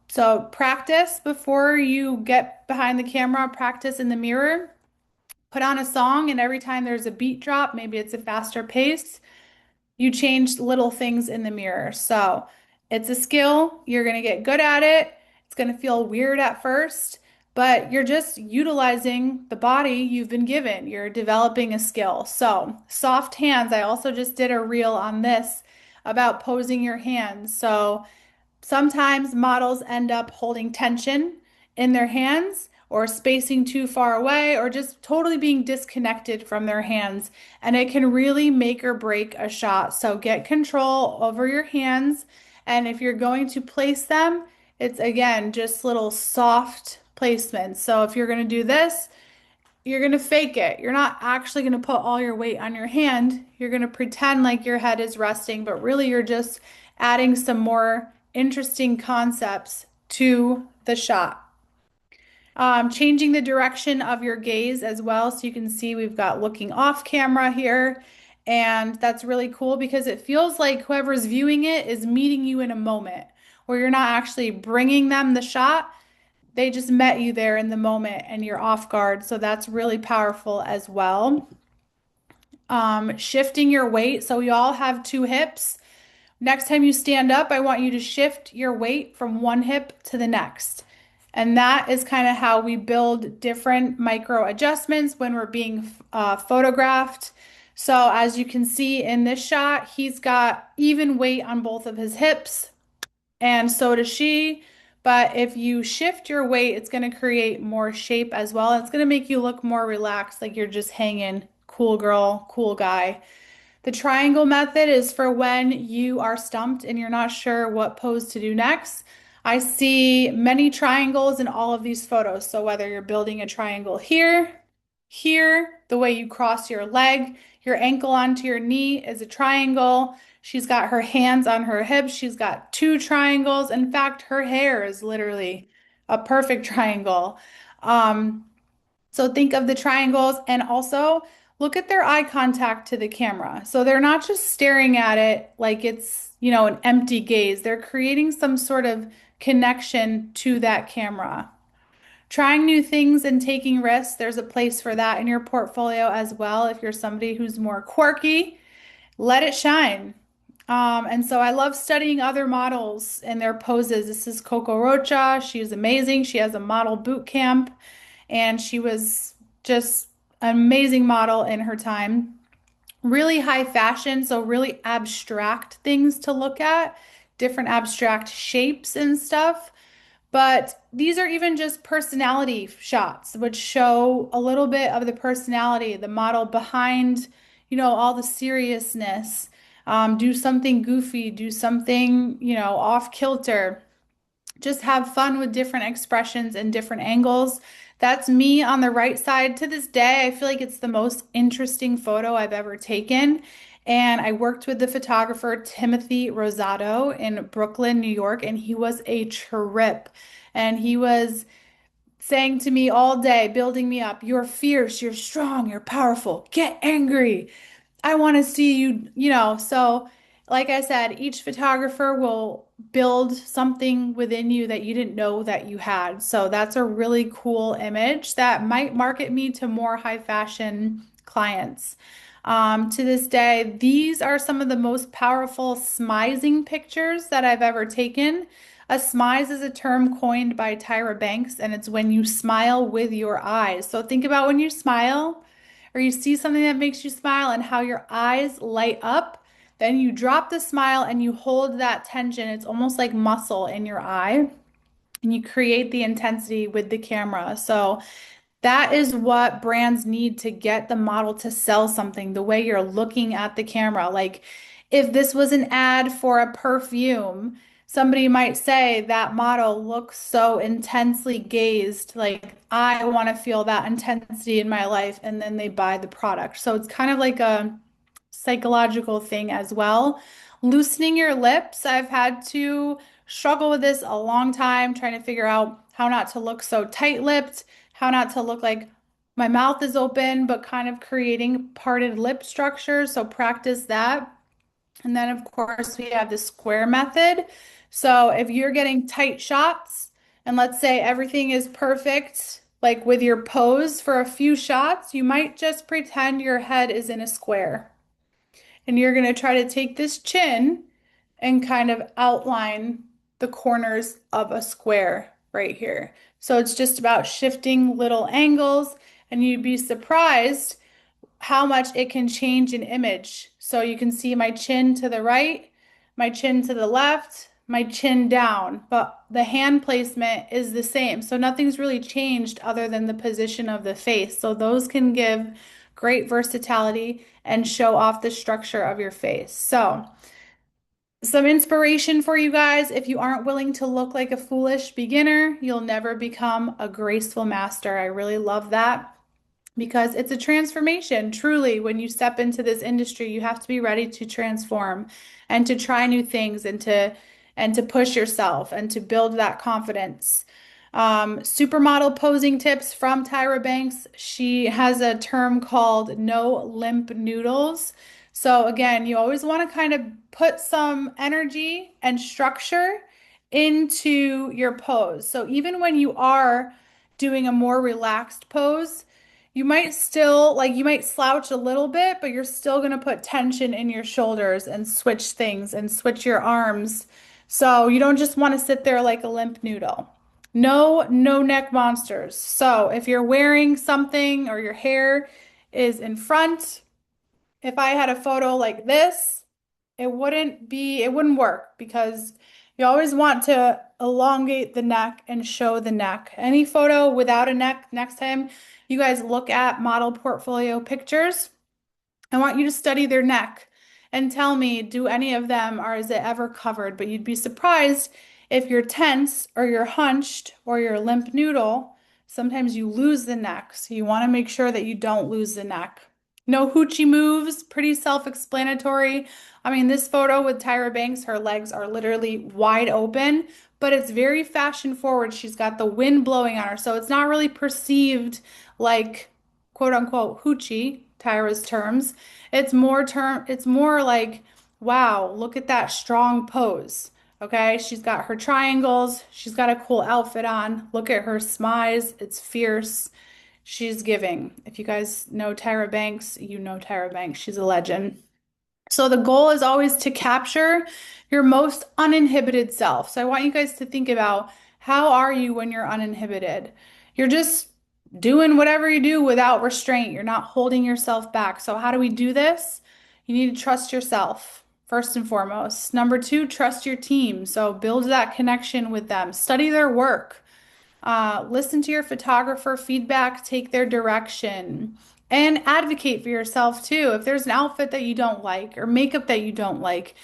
So practice before you get behind the camera, practice in the mirror, put on a song, and every time there's a beat drop, maybe it's a faster pace, you change little things in the mirror. So it's a skill. You're going to get good at it. It's going to feel weird at first, but you're just utilizing the body you've been given. You're developing a skill. So soft hands. I also just did a reel on this about posing your hands. So sometimes models end up holding tension in their hands or spacing too far away or just totally being disconnected from their hands. And it can really make or break a shot. So get control over your hands. And if you're going to place them, it's again just little soft placements. So if you're going to do this, you're going to fake it. You're not actually going to put all your weight on your hand. You're going to pretend like your head is resting, but really you're just adding some more interesting concepts to the shot. Changing the direction of your gaze as well. So you can see we've got looking off camera here. And that's really cool because it feels like whoever's viewing it is meeting you in a moment where you're not actually bringing them the shot. They just met you there in the moment and you're off guard. So that's really powerful as well. Shifting your weight. So we all have 2 hips. Next time you stand up, I want you to shift your weight from one hip to the next. And that is kind of how we build different micro adjustments when we're being photographed. So as you can see in this shot, he's got even weight on both of his hips, and so does she. But if you shift your weight, it's going to create more shape as well. It's going to make you look more relaxed, like you're just hanging. Cool girl, cool guy. The triangle method is for when you are stumped and you're not sure what pose to do next. I see many triangles in all of these photos. So whether you're building a triangle here, here, the way you cross your ankle onto your knee is a triangle. She's got her hands on her hips. She's got 2 triangles. In fact, her hair is literally a perfect triangle. Um, so think of the triangles and also look at their eye contact to the camera. So they're not just staring at it like it's, an empty gaze. They're creating some sort of connection to that camera. Trying new things and taking risks, there's a place for that in your portfolio as well. If you're somebody who's more quirky, let it shine. And so I love studying other models and their poses. This is Coco Rocha. She's amazing. She has a model boot camp, and she was just an amazing model in her time. Really high fashion, so really abstract things to look at, different abstract shapes and stuff. But these are even just personality shots, which show a little bit of the personality, the model behind, all the seriousness. Do something goofy, do something, off kilter. Just have fun with different expressions and different angles. That's me on the right side to this day. I feel like it's the most interesting photo I've ever taken. And I worked with the photographer Timothy Rosato in Brooklyn, New York, and he was a trip. And he was saying to me all day, building me up, you're fierce, you're strong, you're powerful, get angry. I want to see you, so like I said, each photographer will build something within you that you didn't know that you had. So that's a really cool image that might market me to more high fashion clients. To this day, these are some of the most powerful smizing pictures that I've ever taken. A smize is a term coined by Tyra Banks, and it's when you smile with your eyes. So think about when you smile or you see something that makes you smile and how your eyes light up. Then you drop the smile and you hold that tension. It's almost like muscle in your eye, and you create the intensity with the camera. So that is what brands need to get the model to sell something, the way you're looking at the camera. Like if this was an ad for a perfume, somebody might say that model looks so intensely gazed, like I want to feel that intensity in my life, and then they buy the product. So it's kind of like a psychological thing as well. Loosening your lips, I've had to struggle with this a long time, trying to figure out how not to look so tight-lipped, how not to look like my mouth is open, but kind of creating parted lip structure. So practice that. And then, of course, we have the square method. So if you're getting tight shots, and let's say everything is perfect, like with your pose for a few shots, you might just pretend your head is in a square. And you're going to try to take this chin and kind of outline the corners of a square right here. So it's just about shifting little angles, and you'd be surprised how much it can change an image. So you can see my chin to the right, my chin to the left, my chin down, but the hand placement is the same. So nothing's really changed other than the position of the face. So those can give great versatility and show off the structure of your face. So some inspiration for you guys. If you aren't willing to look like a foolish beginner, you'll never become a graceful master. I really love that because it's a transformation. Truly, when you step into this industry, you have to be ready to transform and to try new things and to push yourself and to build that confidence. Supermodel posing tips from Tyra Banks. She has a term called no limp noodles. So again, you always want to kind of put some energy and structure into your pose. So even when you are doing a more relaxed pose, you might still, like, you might slouch a little bit, but you're still going to put tension in your shoulders and switch things and switch your arms. So you don't just want to sit there like a limp noodle. No neck monsters. So if you're wearing something or your hair is in front, if I had a photo like this, it wouldn't work because you always want to elongate the neck and show the neck. Any photo without a neck, next time you guys look at model portfolio pictures, I want you to study their neck and tell me, do any of them, or is it ever covered? But you'd be surprised if you're tense or you're hunched or you're limp noodle, sometimes you lose the neck. So you want to make sure that you don't lose the neck. No hoochie moves, pretty self-explanatory. I mean, this photo with Tyra Banks, her legs are literally wide open, but it's very fashion forward. She's got the wind blowing on her, so it's not really perceived like quote unquote hoochie, Tyra's terms. It's more like, wow, look at that strong pose. Okay, she's got her triangles, she's got a cool outfit on. Look at her smize, it's fierce. She's giving. If you guys know Tyra Banks, you know Tyra Banks. She's a legend. So the goal is always to capture your most uninhibited self. So I want you guys to think about, how are you when you're uninhibited? You're just doing whatever you do without restraint. You're not holding yourself back. So how do we do this? You need to trust yourself first and foremost. Number two, trust your team. So build that connection with them. Study their work. Listen to your photographer feedback, take their direction, and advocate for yourself too. If there's an outfit that you don't like or makeup that you don't like,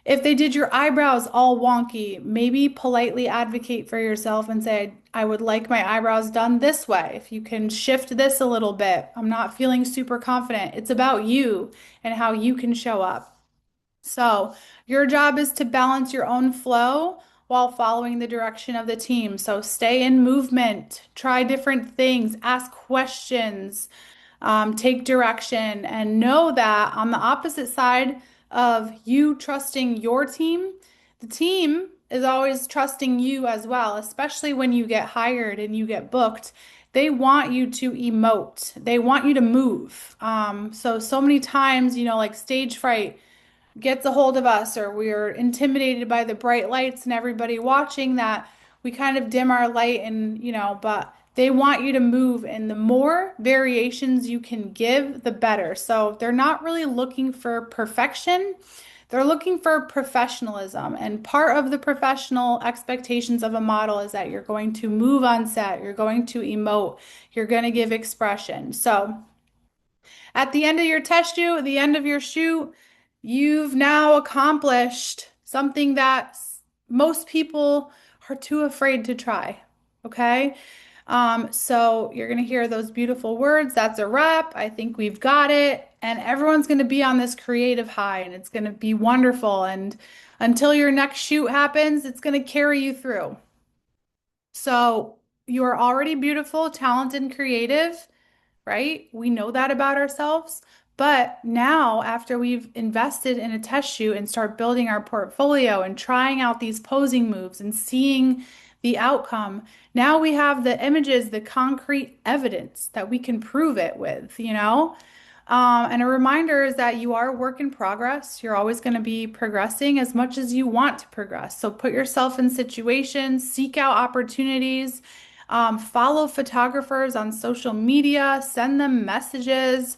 if they did your eyebrows all wonky, maybe politely advocate for yourself and say, I would like my eyebrows done this way. If you can shift this a little bit, I'm not feeling super confident. It's about you and how you can show up. So, your job is to balance your own flow while following the direction of the team. So, stay in movement, try different things, ask questions, take direction, and know that on the opposite side of you trusting your team, the team is always trusting you as well, especially when you get hired and you get booked. They want you to emote. They want you to move. So many times, like stage fright gets a hold of us, or we're intimidated by the bright lights and everybody watching, that we kind of dim our light, and but they want you to move, and the more variations you can give, the better. So they're not really looking for perfection. They're looking for professionalism. And part of the professional expectations of a model is that you're going to move on set, you're going to emote, you're going to give expression. So at the end of your test shoot, at the end of your shoot, you've now accomplished something that most people are too afraid to try. Okay. So you're going to hear those beautiful words. That's a wrap. I think we've got it. And everyone's going to be on this creative high, and it's going to be wonderful. And until your next shoot happens, it's going to carry you through. So you are already beautiful, talented, and creative, right? We know that about ourselves. But now, after we've invested in a test shoot and start building our portfolio and trying out these posing moves and seeing the outcome, now we have the images, the concrete evidence that we can prove it with. And a reminder is that you are a work in progress. You're always going to be progressing as much as you want to progress. So put yourself in situations, seek out opportunities, follow photographers on social media, send them messages,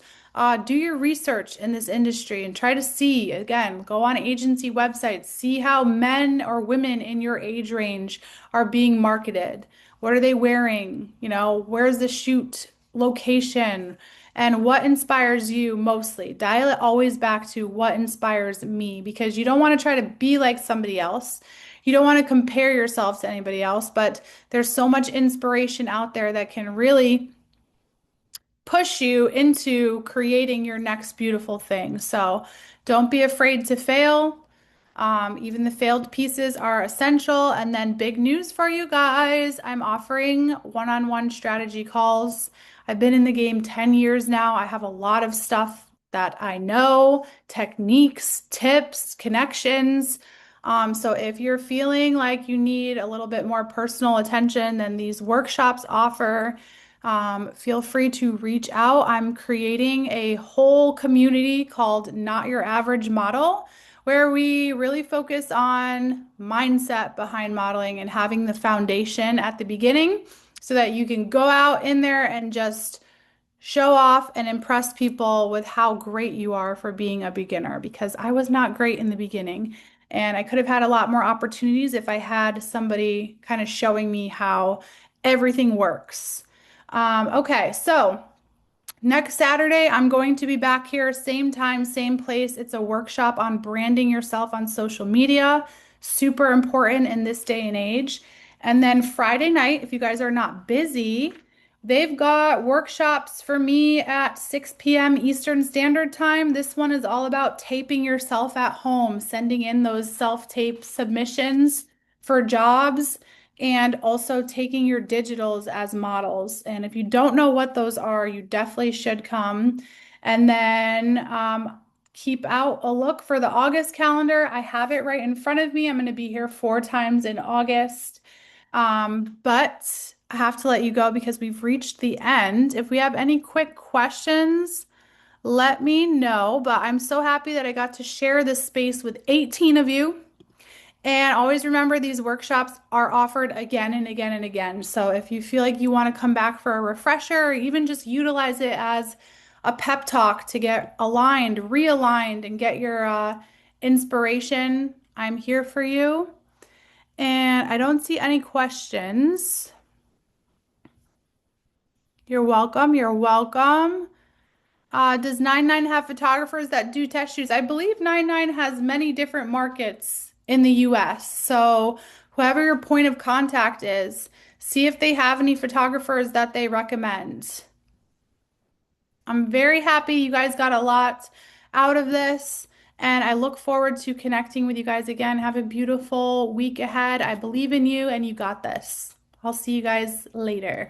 do your research in this industry and try to see, again, go on agency websites, see how men or women in your age range are being marketed. What are they wearing? Where's the shoot location? And what inspires you mostly? Dial it always back to what inspires me, because you don't want to try to be like somebody else. You don't want to compare yourself to anybody else, but there's so much inspiration out there that can really push you into creating your next beautiful thing. So don't be afraid to fail. Even the failed pieces are essential. And then, big news for you guys, I'm offering one-on-one strategy calls. I've been in the game 10 years now. I have a lot of stuff that I know, techniques, tips, connections. So if you're feeling like you need a little bit more personal attention than these workshops offer, feel free to reach out. I'm creating a whole community called Not Your Average Model, where we really focus on mindset behind modeling and having the foundation at the beginning so that you can go out in there and just show off and impress people with how great you are for being a beginner, because I was not great in the beginning. And I could have had a lot more opportunities if I had somebody kind of showing me how everything works. Okay, so next Saturday, I'm going to be back here, same time, same place. It's a workshop on branding yourself on social media. Super important in this day and age. And then Friday night, if you guys are not busy, they've got workshops for me at 6 p.m. Eastern Standard Time. This one is all about taping yourself at home, sending in those self-tape submissions for jobs, and also taking your digitals as models. And if you don't know what those are, you definitely should come. And then keep out a look for the August calendar. I have it right in front of me. I'm going to be here 4 times in August. But I have to let you go because we've reached the end. If we have any quick questions, let me know. But I'm so happy that I got to share this space with 18 of you. And always remember, these workshops are offered again and again and again. So if you feel like you want to come back for a refresher, or even just utilize it as a pep talk to get aligned, realigned, and get your inspiration, I'm here for you. And I don't see any questions. You're welcome. You're welcome. Does 99 have photographers that do test shoots? I believe 99 has many different markets in the US. So whoever your point of contact is, see if they have any photographers that they recommend. I'm very happy you guys got a lot out of this, and I look forward to connecting with you guys again. Have a beautiful week ahead. I believe in you, and you got this. I'll see you guys later.